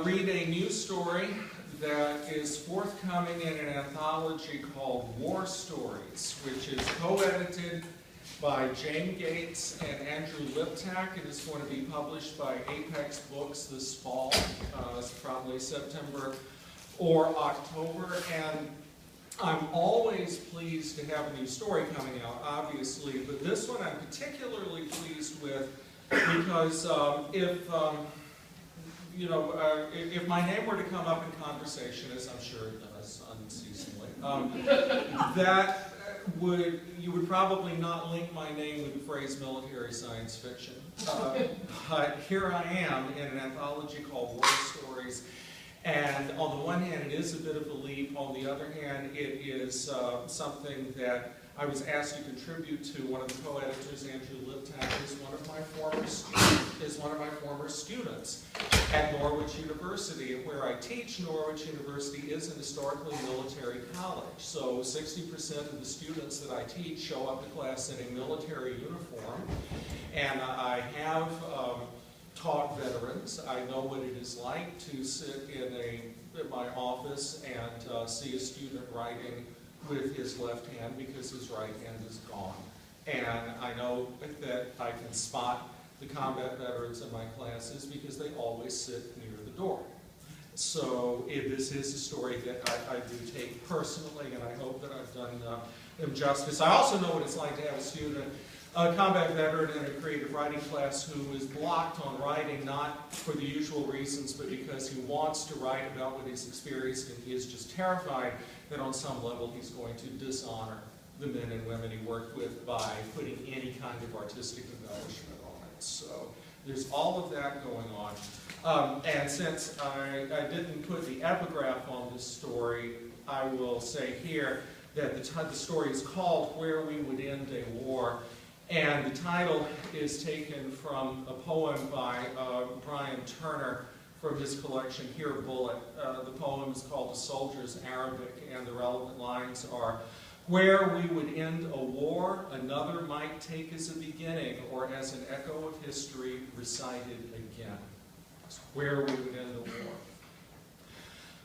read a news story that is forthcoming in an anthology called War Stories, which is co-edited by Jaym and Andrew Liptak. It is going to be published by Apex Books this fall. It's probably September or October. And I'm always pleased to have a new story coming out, obviously, but this one I'm particularly pleased with because if my name were to come up in conversation, as I'm sure it does unceasingly, you would probably not link my name with the phrase military science fiction. But here I am in an anthology called War Stories. And on the one hand, it is a bit of a leap. On the other hand, it is something that I was asked to contribute to. One of the co-editors, Andrew Liptak, is one of my former students at Norwich University. And where I teach, Norwich University is an historically military college. So 60% of the students that I teach show up to class in a military uniform. And I have taught veterans. I know what it is like to sit in my office and see a student writing with his left hand because his right hand is gone. And I know that I can spot the combat veterans in my classes because they always sit near the door. So this is a story that I do take personally, and I hope that I've done them justice. I also know what it's like to have a student, a combat veteran in a creative writing class who is blocked on writing, not for the usual reasons, but because he wants to write about what he's experienced, and he is just terrified that on some level he's going to dishonor the men and women he worked with by putting any kind of artistic embellishment on it. So there's all of that going on. And since I didn't put the epigraph on this story, I will say here that the story is called Where We Would End a War. And the title is taken from a poem by Brian Turner from his collection, Here Bullet. The poem is called A Soldier's Arabic, and the relevant lines are, where we would end a war, another might take as a beginning, or as an echo of history recited again. That's where we would end a war.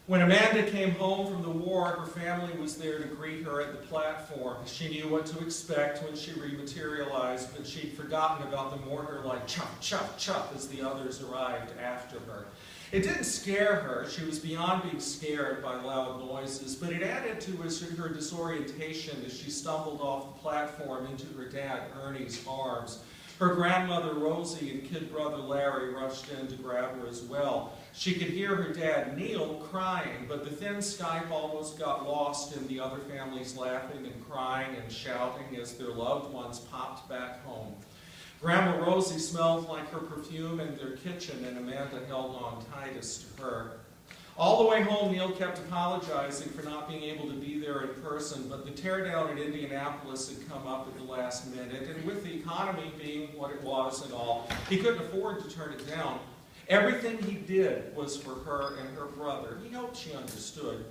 When Amanda came home from the war, her family was there to greet her at the platform. She knew what to expect when she rematerialized, but she'd forgotten about the mortar like chop, chop, chop as the others arrived after her. It didn't scare her. She was beyond being scared by loud noises, but it added to her disorientation as she stumbled off the platform into her dad Ernie's arms. Her grandmother Rosie and kid brother Larry rushed in to grab her as well. She could hear her dad Neil crying, but the thin Skype almost got lost in the other families laughing and crying and shouting as their loved ones popped back home. Grandma Rosie smelled like her perfume in their kitchen, and Amanda held on tightest to her. All the way home, Neil kept apologizing for not being able to be there in person, but the teardown in Indianapolis had come up at the last minute, and with the economy being what it was and all, he couldn't afford to turn it down. Everything he did was for her and her brother. He hoped she understood.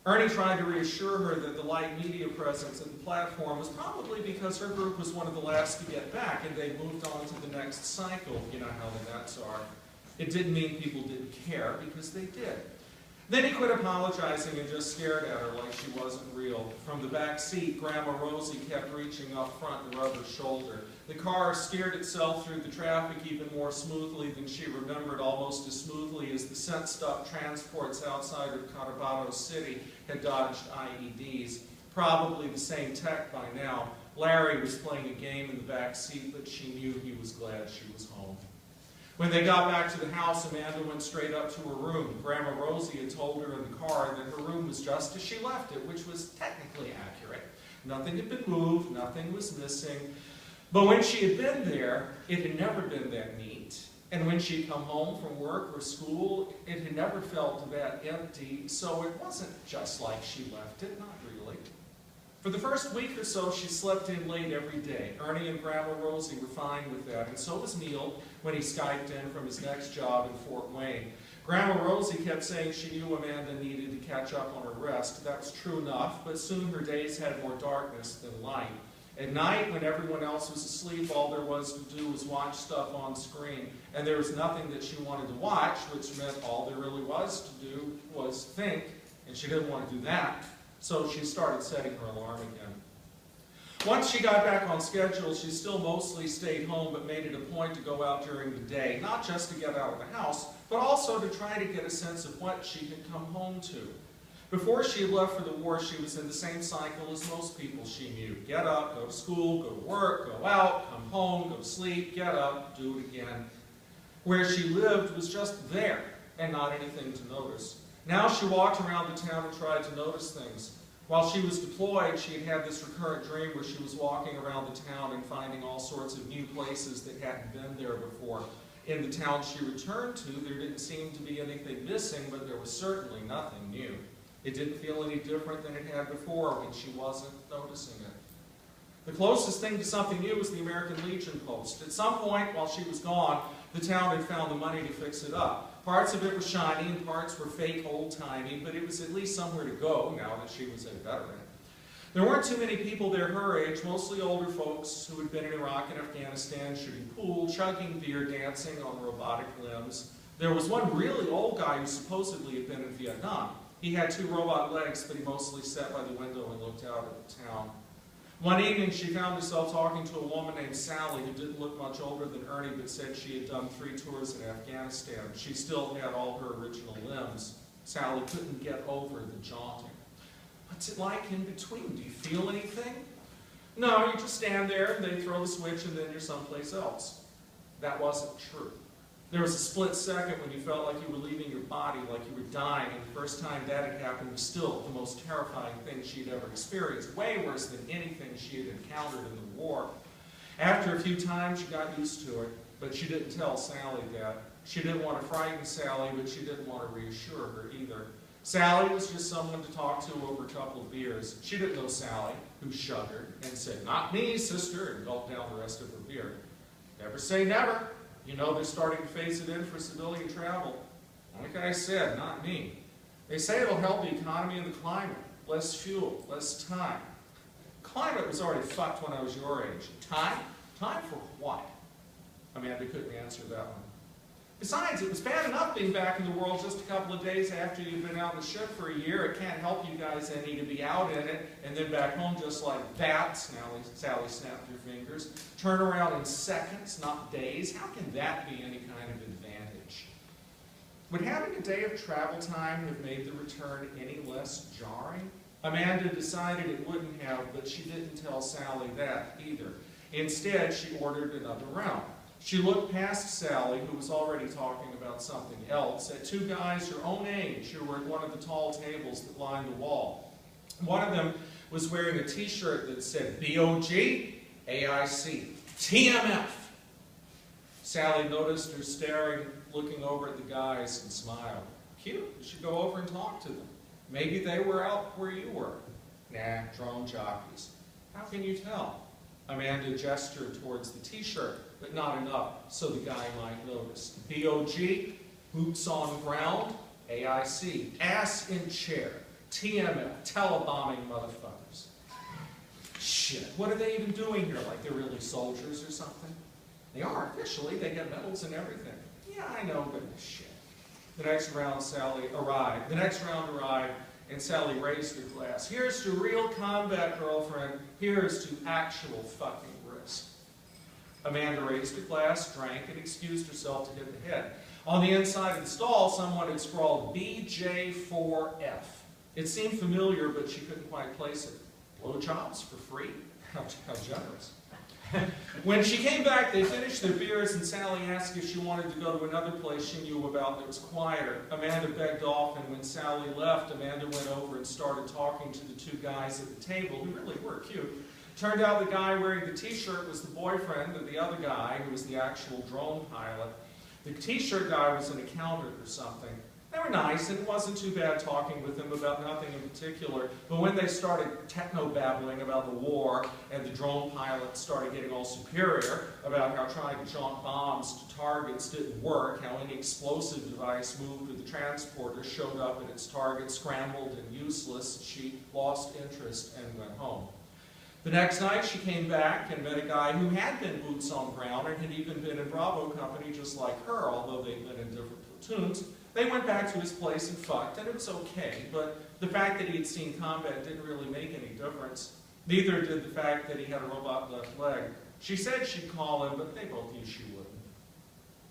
Ernie tried to reassure her that the light media presence at the platform was probably because her group was one of the last to get back, and they moved on to the next cycle. You know how the Nets are. It didn't mean people didn't care, because they did. Then he quit apologizing and just stared at her like she wasn't real. From the back seat, Grandma Rosie kept reaching up front to rub her shoulder. The car steered itself through the traffic even more smoothly than she remembered, almost as smoothly as the scent-stuffed transports outside of Cotabato City had dodged IEDs. Probably the same tech by now. Larry was playing a game in the back seat, but she knew he was glad she was home. When they got back to the house, Amanda went straight up to her room. Grandma Rosie had told her in the car that her room was just as she left it, which was technically accurate. Nothing had been moved, nothing was missing. But when she had been there, it had never been that neat. And when she'd come home from work or school, it had never felt that empty. So it wasn't just like she left it, not really. For the first week or so, she slept in late every day. Ernie and Grandma Rosie were fine with that, and so was Neil when he Skyped in from his next job in Fort Wayne. Grandma Rosie kept saying she knew Amanda needed to catch up on her rest. That was true enough, but soon her days had more darkness than light. At night, when everyone else was asleep, all there was to do was watch stuff on screen. And there was nothing that she wanted to watch, which meant all there really was to do was think, and she didn't want to do that. So she started setting her alarm again. Once she got back on schedule, she still mostly stayed home, but made it a point to go out during the day, not just to get out of the house, but also to try to get a sense of what she had come home to. Before she had left for the war, she was in the same cycle as most people she knew. Get up, go to school, go to work, go out, come home, go to sleep, get up, do it again. Where she lived was just there, and not anything to notice. Now she walked around the town and tried to notice things. While she was deployed, she had had this recurrent dream where she was walking around the town and finding all sorts of new places that hadn't been there before. In the town she returned to, there didn't seem to be anything missing, but there was certainly nothing new. It didn't feel any different than it had before when she wasn't noticing it. The closest thing to something new was the American Legion post. At some point, while she was gone, the town had found the money to fix it up. Parts of it were shiny and parts were fake old-timey, but it was at least somewhere to go now that she was a veteran. There weren't too many people there her age, mostly older folks who had been in Iraq and Afghanistan, shooting pool, chugging beer, dancing on robotic limbs. There was one really old guy who supposedly had been in Vietnam. He had 2 robot legs, but he mostly sat by the window and looked out at the town. One evening, she found herself talking to a woman named Sally who didn't look much older than Ernie, but said she had done 3 tours in Afghanistan. She still had all her original limbs. Sally couldn't get over the jaunting. What's it like in between? Do you feel anything? No, you just stand there, and they throw the switch, and then you're someplace else. That wasn't true. There was a split second when you felt like you were leaving your body, like you were dying, and the first time that had happened was still the most terrifying thing she'd ever experienced, way worse than anything she had encountered in the war. After a few times, she got used to it, but she didn't tell Sally that. She didn't want to frighten Sally, but she didn't want to reassure her either. Sally was just someone to talk to over a couple of beers. She didn't know Sally, who shuddered and said, "Not me, sister," and gulped down the rest of her beer. Never say never. You know they're starting to phase it in for civilian travel. Like I said, not me. They say it'll help the economy and the climate. Less fuel, less time. Climate was already fucked when I was your age. Time? Time for what? Amanda couldn't answer that one. Besides, it was bad enough being back in the world just a couple of days after you'd been out on the ship for a year. It can't help you guys any to be out in it, and then back home just like that. Sally snapped her fingers. Turn around in seconds, not days. How can that be any kind of advantage? Would having a day of travel time have made the return any less jarring? Amanda decided it wouldn't have, but she didn't tell Sally that either. Instead, she ordered another round. She looked past Sally, who was already talking about something else, at 2 guys her own age who were at one of the tall tables that lined the wall. One of them was wearing a t-shirt that said BOG, AIC, TMF. Sally noticed her staring, looking over at the guys, and smiled. Cute, you should go over and talk to them. Maybe they were out where you were. Nah, drone jockeys. How can you tell? Amanda gestured towards the t-shirt, but not enough so the guy might notice. BOG, boots on ground. AIC, ass in chair. TMF, telebombing motherfuckers. Shit, what are they even doing here? Like they're really soldiers or something? They are officially. They get medals and everything. Yeah, I know, but shit. The next round arrived, and Sally raised her glass. Here's to real combat, girlfriend. Here's to actual fucking risk. Amanda raised her glass, drank, and excused herself to hit the head. On the inside of the stall, someone had scrawled BJ4F. It seemed familiar, but she couldn't quite place it. Blowjobs for free? How generous. When she came back, they finished their beers, and Sally asked if she wanted to go to another place she knew about that was quieter. Amanda begged off, and when Sally left, Amanda went over and started talking to the 2 guys at the table, who really were cute. Turned out the guy wearing the t-shirt was the boyfriend of the other guy, who was the actual drone pilot. The t-shirt guy was an accountant or something. They were nice, and it wasn't too bad talking with them about nothing in particular, but when they started techno-babbling about the war, and the drone pilot started getting all superior about how trying to jaunt bombs to targets didn't work, how any explosive device moved with the transporter showed up at its target scrambled and useless, she lost interest and went home. The next night she came back and met a guy who had been boots on ground and had even been in Bravo Company just like her, although they'd been in different platoons. They went back to his place and fucked, and it was okay, but the fact that he'd seen combat didn't really make any difference. Neither did the fact that he had a robot left leg. She said she'd call him, but they both knew she wouldn't.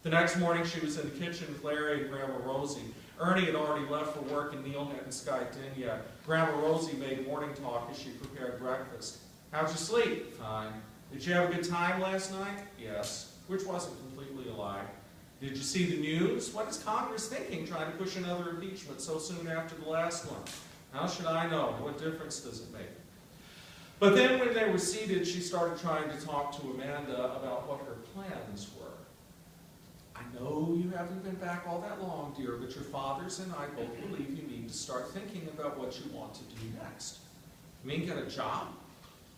The next morning she was in the kitchen with Larry and Grandma Rosie. Ernie had already left for work and Neil hadn't Skyped in yet. Grandma Rosie made morning talk as she prepared breakfast. How'd you sleep? Fine. Did you have a good time last night? Yes. Which wasn't completely a lie. Did you see the news? What is Congress thinking, trying to push another impeachment so soon after the last one? How should I know? What difference does it make? But then when they were seated, she started trying to talk to Amanda about what her plans were. I know you haven't been back all that long, dear, but your fathers and I both believe you need to start thinking about what you want to do next. You mean get a job?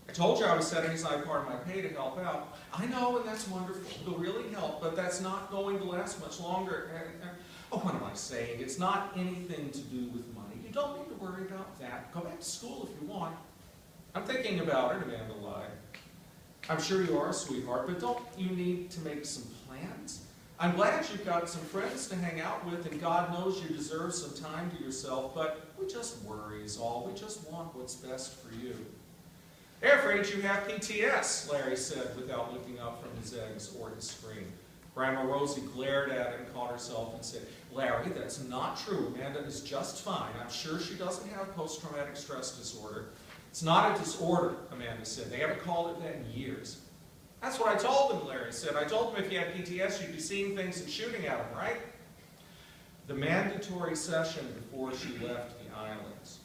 I told you I was setting aside part of my pay to help out. I know, and that's wonderful. It'll really help, but that's not going to last much longer. Oh, what am I saying? It's not anything to do with money. You don't need to worry about that. Go back to school if you want. I'm thinking about it, Amanda lied. I'm sure you are, sweetheart, but don't you need to make some plans? I'm glad you've got some friends to hang out with, and God knows you deserve some time to yourself, but we just worry is all. We just want what's best for you. They're afraid you have PTS, Larry said without looking up from his eggs or his screen. Grandma Rosie glared at him, caught herself, and said, Larry, that's not true. Amanda is just fine. I'm sure she doesn't have post-traumatic stress disorder. It's not a disorder, Amanda said. They haven't called it that in years. That's what I told them, Larry said. I told them if you had PTS, you'd be seeing things and shooting at them, right? The mandatory session before she left the islands.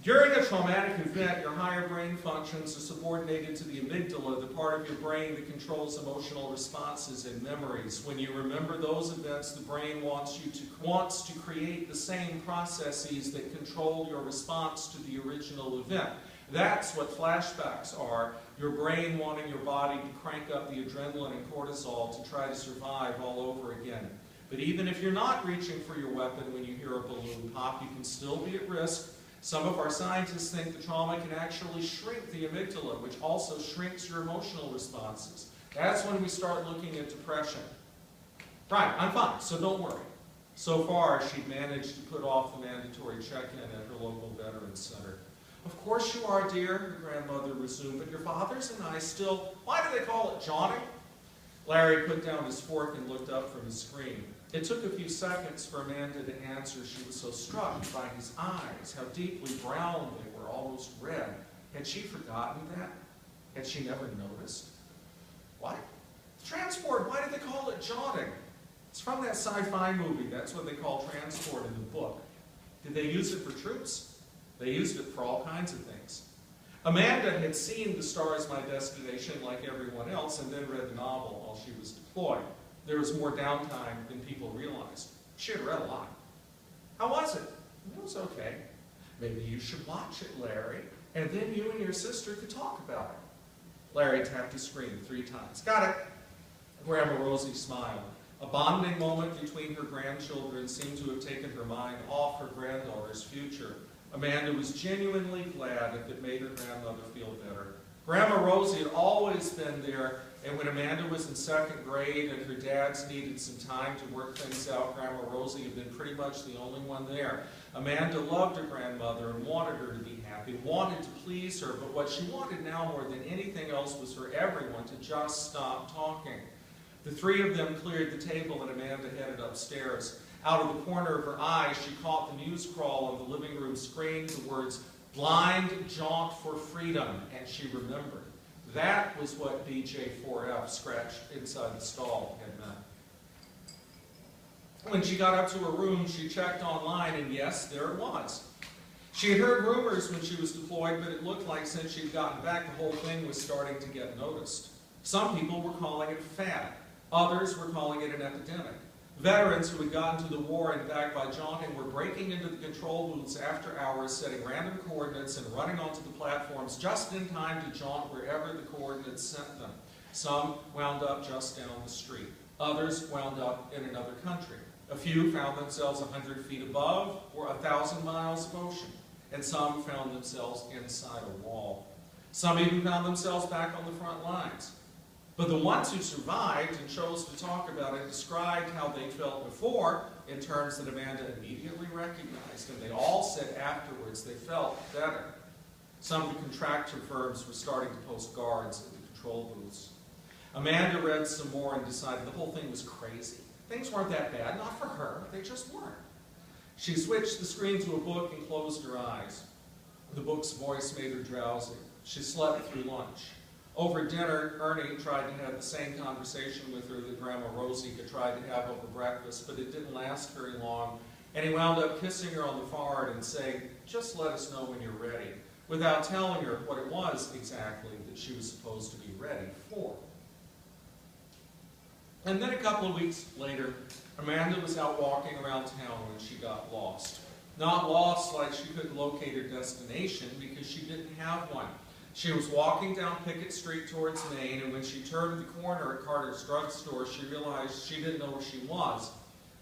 During a traumatic event, your higher brain functions are subordinated to the amygdala, the part of your brain that controls emotional responses and memories. When you remember those events, the brain wants to create the same processes that control your response to the original event. That's what flashbacks are, your brain wanting your body to crank up the adrenaline and cortisol to try to survive all over again. But even if you're not reaching for your weapon when you hear a balloon pop, you can still be at risk. Some of our scientists think the trauma can actually shrink the amygdala, which also shrinks your emotional responses. That's when we start looking at depression. Right, I'm fine, so don't worry. So far, she'd managed to put off the mandatory check-in at her local Veterans Center. Of course you are, dear, her grandmother resumed, but your fathers and I still, why do they call it jawing? Larry put down his fork and looked up from his screen. It took a few seconds for Amanda to answer. She was so struck by his eyes, how deeply brown they were, almost red. Had she forgotten that? Had she never noticed? What? Transport, why did they call it jawing? It's from that sci-fi movie. That's what they call transport in the book. Did they use it for troops? They used it for all kinds of things. Amanda had seen The Star Is My Destination like everyone else and then read the novel while she was deployed. There was more downtime than people realized. She had read a lot. How was it? It was okay. Maybe you should watch it, Larry, and then you and your sister could talk about it. Larry tapped his screen 3 times. Got it. Grandma Rosie smiled. A bonding moment between her grandchildren seemed to have taken her mind off her granddaughter's future. Amanda was genuinely glad if it made her grandmother feel better. Grandma Rosie had always been there, and when Amanda was in 2nd grade and her dads needed some time to work things out, Grandma Rosie had been pretty much the only one there. Amanda loved her grandmother and wanted her to be happy, wanted to please her, but what she wanted now more than anything else was for everyone to just stop talking. The 3 of them cleared the table and Amanda headed upstairs. Out of the corner of her eye, she caught the news crawl on the living room screen, the words, "Blind Jaunt for Freedom," and she remembered. That was what DJ4F scratched inside the stall had meant. When she got up to her room, she checked online, and yes, there it was. She had heard rumors when she was deployed, but it looked like since she'd gotten back, the whole thing was starting to get noticed. Some people were calling it a fad. Others were calling it an epidemic. Veterans who had gotten to the war and back by jaunting were breaking into the control booths after hours, setting random coordinates and running onto the platforms just in time to jaunt wherever the coordinates sent them. Some wound up just down the street. Others wound up in another country. A few found themselves 100 feet above or 1,000 miles of ocean. And some found themselves inside a wall. Some even found themselves back on the front lines. But the ones who survived and chose to talk about it described how they felt before in terms that Amanda immediately recognized, and they all said afterwards they felt better. Some of the contractor firms were starting to post guards at the control booths. Amanda read some more and decided the whole thing was crazy. Things weren't that bad, not for her, they just weren't. She switched the screen to a book and closed her eyes. The book's voice made her drowsy. She slept through lunch. Over dinner, Ernie tried to have the same conversation with her that Grandma Rosie had tried to have over breakfast, but it didn't last very long, and he wound up kissing her on the forehead and saying, "Just let us know when you're ready," without telling her what it was exactly that she was supposed to be ready for. And then a couple of weeks later, Amanda was out walking around town when she got lost. Not lost like she couldn't locate her destination, because she didn't have one. She was walking down Pickett Street towards Main, and when she turned the corner at Carter's drugstore, she realized she didn't know where she was.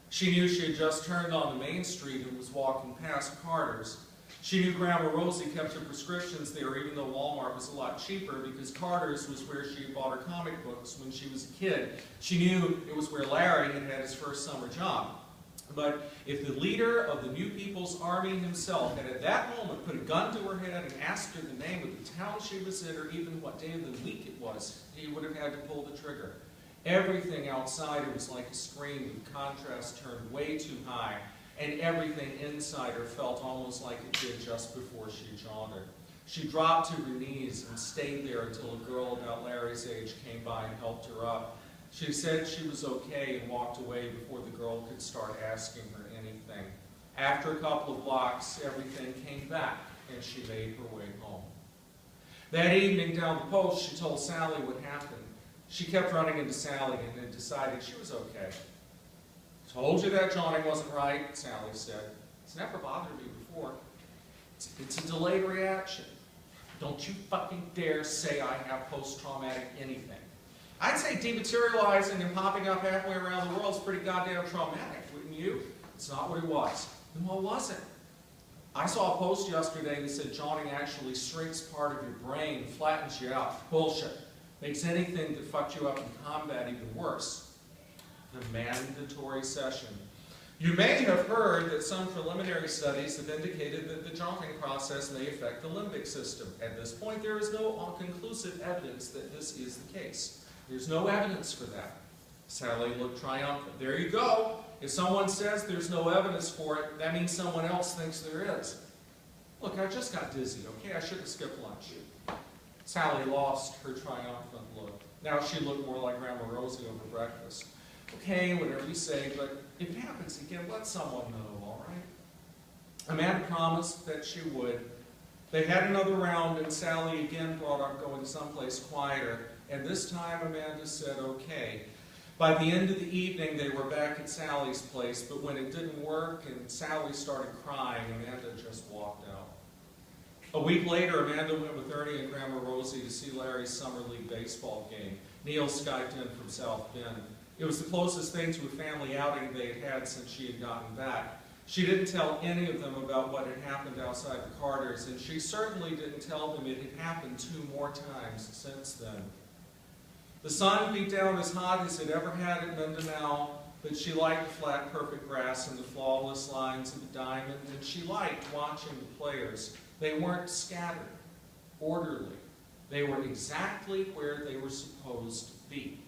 She knew she had just turned onto Main Street and was walking past Carter's. She knew Grandma Rosie kept her prescriptions there, even though Walmart was a lot cheaper, because Carter's was where she bought her comic books when she was a kid. She knew it was where Larry had had his first summer job. But if the leader of the New People's Army himself had at that moment put a gun to her head and asked her the name of the town she was in, or even what day of the week it was, he would have had to pull the trigger. Everything outside her was like a screen with contrast turned way too high, and everything inside her felt almost like it did just before she jaunted. She dropped to her knees and stayed there until a girl about Larry's age came by and helped her up. She said she was okay and walked away before the girl could start asking her anything. After a couple of blocks, everything came back, and she made her way home. That evening down the post, she told Sally what happened. She kept running into Sally and had decided she was okay. "Told you that jaunting wasn't right," Sally said. "It's never bothered me before. It's a delayed reaction. Don't you fucking dare say I have post-traumatic anything. I'd say dematerializing and popping up halfway around the world is pretty goddamn traumatic, wouldn't you?" It's not what it was. Then what was it? "I saw a post yesterday that said jaunting actually shrinks part of your brain, flattens you out. Bullshit. Makes anything that fucked you up in combat even worse." The mandatory session. You may have heard that some preliminary studies have indicated that the jaunting process may affect the limbic system. At this point, there is no conclusive evidence that this is the case. There's no evidence for that. Sally looked triumphant. There you go. If someone says there's no evidence for it, that means someone else thinks there is. Look, I just got dizzy, okay? I should have skipped lunch. Sally lost her triumphant look. Now she looked more like Grandma Rosie over breakfast. "Okay, whatever you say, but if it happens again, let someone know, all right?" Amanda promised that she would. They had another round, and Sally again brought up going someplace quieter, and this time Amanda said okay. By the end of the evening, they were back at Sally's place, but when it didn't work and Sally started crying, Amanda just walked out. A week later, Amanda went with Ernie and Grandma Rosie to see Larry's Summer League baseball game. Neil Skyped in from South Bend. It was the closest thing to a family outing they had had since she had gotten back. She didn't tell any of them about what had happened outside the Carters, and she certainly didn't tell them it had happened 2 more times since then. The sun beat down as hot as it ever had at Mindanao, but she liked the flat, perfect grass and the flawless lines of the diamond, and she liked watching the players. They weren't scattered, orderly. They were exactly where they were supposed to be.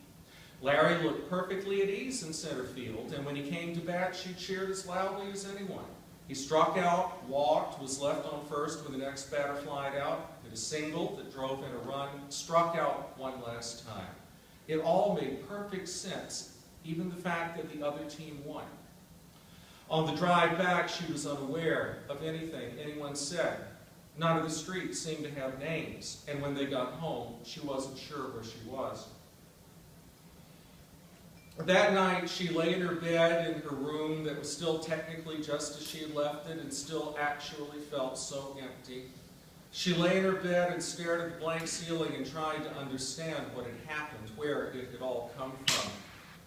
Larry looked perfectly at ease in center field, and when he came to bat, she cheered as loudly as anyone. He struck out, walked, was left on first when the next batter flied out, hit a single that drove in a run, struck out one last time. It all made perfect sense, even the fact that the other team won. On the drive back, she was unaware of anything anyone said. None of the streets seemed to have names, and when they got home, she wasn't sure where she was. That night, she lay in her bed in her room that was still technically just as she had left it and still actually felt so empty. She lay in her bed and stared at the blank ceiling and tried to understand what had happened, where it had all come from.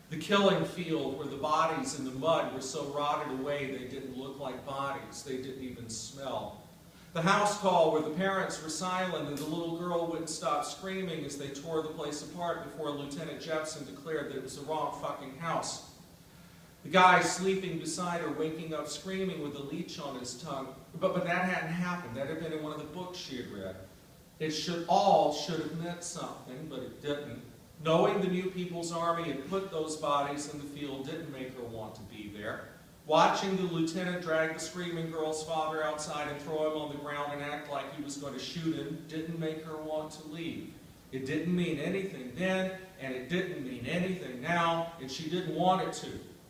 The killing field where the bodies in the mud were so rotted away they didn't look like bodies, they didn't even smell. The house call where the parents were silent and the little girl wouldn't stop screaming as they tore the place apart before Lieutenant Jepson declared that it was the wrong fucking house. The guy sleeping beside her, waking up screaming with a leech on his tongue. But that hadn't happened. That had been in one of the books she had read. It should have meant something, but it didn't. Knowing the New People's Army had put those bodies in the field didn't make her want to be there. Watching the lieutenant drag the screaming girl's father outside and throw him on the ground and act like he was going to shoot him didn't make her want to leave. It didn't mean anything then, and it didn't mean anything now, and she didn't want it to.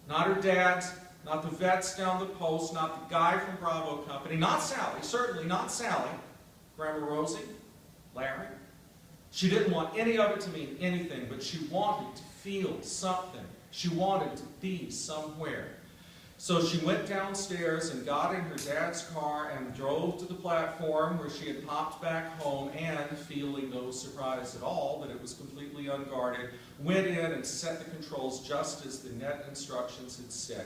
Not her dad's, not the vets down the post, not the guy from Bravo Company, not Sally, certainly not Sally, Grandma Rosie, Larry. She didn't want any of it to mean anything, but she wanted to feel something. She wanted to be somewhere. So she went downstairs and got in her dad's car and drove to the platform where she had popped back home and, feeling no surprise at all that it was completely unguarded, went in and set the controls just as the net instructions had said.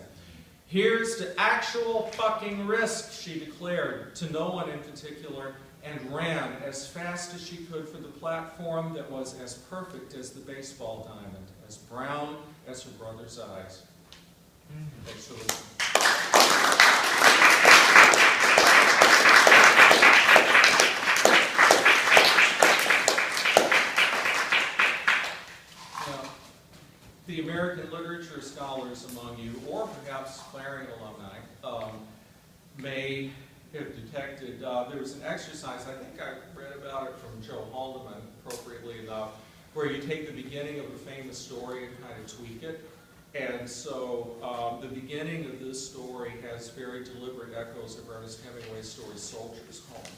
Here's to actual fucking risk, she declared, to no one in particular, and ran as fast as she could for the platform that was as perfect as the baseball diamond, as brown as her brother's eyes. Thanks for listening. Now, the American literature scholars among you, or perhaps Clarion alumni, may have detected there was an exercise, I think I read about it from Joe Haldeman, appropriately enough, where you take the beginning of a famous story and kind of tweak it. And so the beginning of this story has very deliberate echoes of Ernest Hemingway's story, Soldier's Home,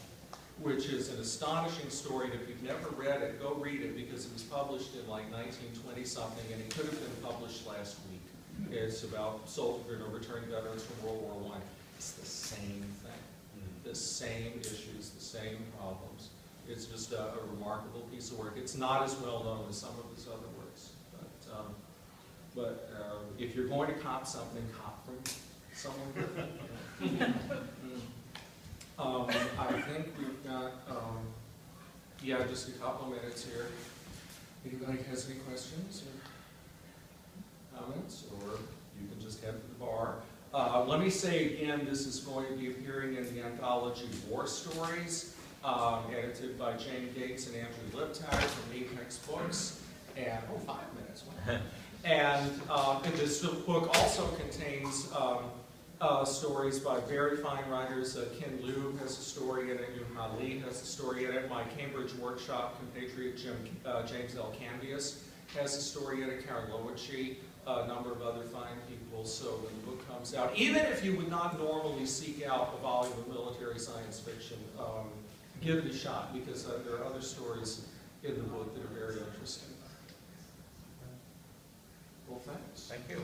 which is an astonishing story. And if you've never read it, go read it, because it was published in like 1920-something, and it could have been published last week. It's about soldiers and returning veterans from World War I. It's the same thing, the same issues, the same problems. It's just a remarkable piece of work. It's not as well known as some of his other works, but if you're going to cop something, cop from someone different. I think we've got, just a couple of minutes here. Anybody has any questions or comments, or you can just head to the bar. Let me say again, this is going to be appearing in the anthology War Stories, edited by Jaym Gates and Andrew Liptak from Apex Books. And, 5 minutes. And this book also contains stories by very fine writers. Ken Liu has a story in it, Yuha Lee has a story in it. My Cambridge workshop compatriot James L. Cambias has a story in it, Karen Lowichi, a number of other fine people. So when the book comes out, even if you would not normally seek out a volume of military science fiction, give it a shot, because there are other stories in the book that are very interesting. Well, thanks. Thank you.